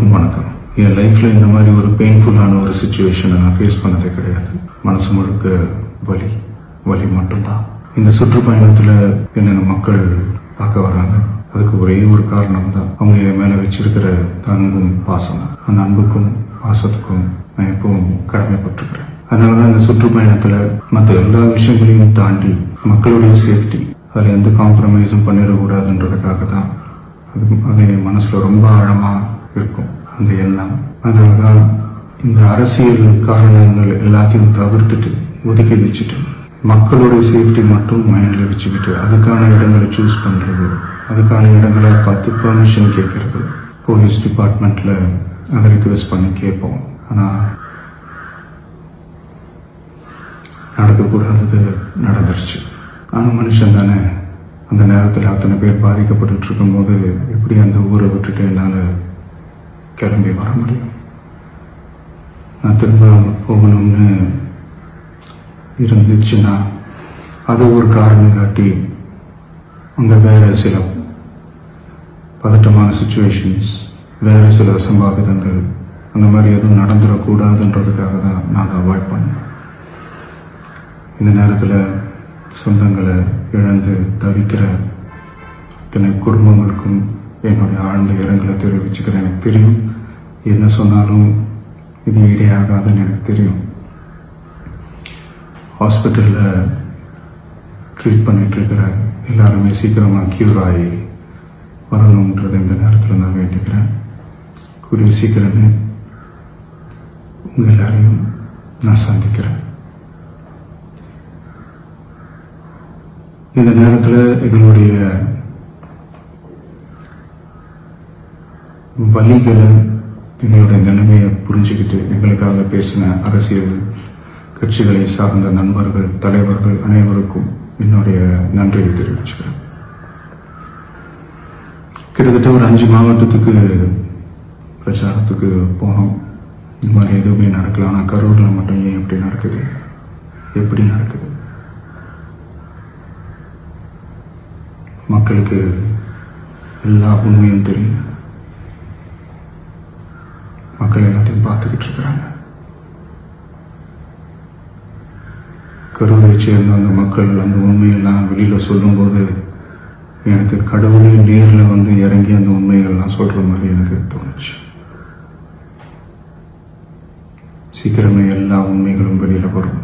எல்லோருக்கும் வணக்கம். என் லைஃப்ல இந்த மாதிரி ஒரு பெயின்ஃபுல்லான ஒரு சுச்சுவேஷனை நான் ஃபேஸ் பண்ணதே கிடையாது. மனசு முழுக்க வலி வலி மட்டும்தான். இந்த சுற்றுப்பயணத்துல என்னென்ன மக்கள் பார்க்க வராங்க, அதுக்கு ஒரே ஒரு காரணம் தான், அவங்க என் மேல வச்சிருக்கிற அன்பும் பாசம். அந்த அன்புக்கும் பாசத்துக்கும் நான் எப்பவும் கடமைப்பட்டிருக்கிறேன். அதனாலதான் இந்த சுற்றுப்பயணத்துல மற்ற எல்லா விஷயங்களையும் தாண்டி மக்களுடைய சேஃப்டி, அதில் எந்த காம்ப்ரமைஸும் பண்ணிடக்கூடாதுன்றதுக்காக தான் அது என் மனசுல ரொம்ப ஆழமா இருக்கும் அந்த எண்ணம். அதனாலதான் இந்த அரசியல் காரணங்கள் எல்லாத்தையும் தவிர்த்துட்டு ஒதுக்கி வச்சுட்டு மக்களோட சேஃப்டி மட்டும் மைண்ட்ல வச்சுக்கிட்டு அதுக்கான இடங்களை சூஸ் பண்றது, அதுக்கான இடங்களை பார்த்து பெர்மிஷன் கேட்கறது, போலீஸ் டிபார்ட்மெண்ட்ல அதை ரிக்வெஸ்ட் பண்ணி கேட்போம். ஆனா நடக்கக்கூடாதது நடந்துருச்சு. ஆனா மனுஷன் தானே. அந்த நேரத்தில் அத்தனை பேர் பாதிக்கப்பட்டு இருக்கும்போது எப்படி அந்த ஊரை விட்டுட்டு என்னால் கிளம்பி வர முடியும்? நான் திரும்ப போகணும்னு இருந்துச்சுன்னா அதை ஒரு காரணம் காட்டி அங்கே வேற சில பதட்டமான சுச்சுவேஷன்ஸ், வேற சில அசம்பாவிதங்கள் அந்த மாதிரி எதுவும் நடந்துடக்கூடாதுன்றதுக்காக தான் நான் அவாய்ட் பண்ணேன். இந்த நேரத்தில் சொந்தங்களை இழந்து தவிக்கிற இத்தனை குடும்பங்களுக்கும் என்னுடைய ஆழ்ந்த இரங்கலை தெரிவிச்சுக்கிறேன். எனக்கு தெரியும், என்ன சொன்னாலும் இது ஈடையாகாதுன்னு எனக்கு தெரியும். ஹாஸ்பிட்டலில் ட்ரீட் பண்ணிட்டு இருக்கிற எல்லாருமே சீக்கிரமாக க்யூர் ஆகி வரணுன்றதை இந்த நேரத்தில் நான் வேண்டிக்கிறேன். கூடிய சீக்கிரமே உங்கள் எல்லாரையும் நான் சந்திக்கிறேன். இந்த நேரத்தில் எங்களுடைய வலிகளை, எங்களுடைய நிலைமையை புரிஞ்சுக்கிட்டு எங்களுக்காக பேசின அரசியல் கட்சிகளை சார்ந்த நண்பர்கள், தலைவர்கள் அனைவருக்கும் என்னுடைய நன்றியை தெரிவிச்சுக்கிறேன். கிட்டத்தட்ட ஒரு 5 மாவட்டத்துக்கு பிரச்சாரத்துக்கு போனோம். இந்த மாதிரி எதுவுமே நடக்கல. ஆனால் கரூரில் மட்டும் ஏன் எப்படி நடக்குது, எப்படி நடக்குது? மக்களுக்கு எல்லா உண்மையும் தெரியும். மக்கள் எல்லாத்தையும் பார்த்துக்கிட்டு இருக்கிறாங்க. கரூரை சேர்ந்த அந்த மக்கள் அந்த உண்மையெல்லாம் வெளியில சொல்லும்போது எனக்கு கடவுளே நேரில் வந்து இறங்கி அந்த உண்மைகள்லாம் சொல்ற மாதிரி எனக்கு தோணுச்சு. சீக்கிரமே எல்லா உண்மைகளும் வெளியில வரும்.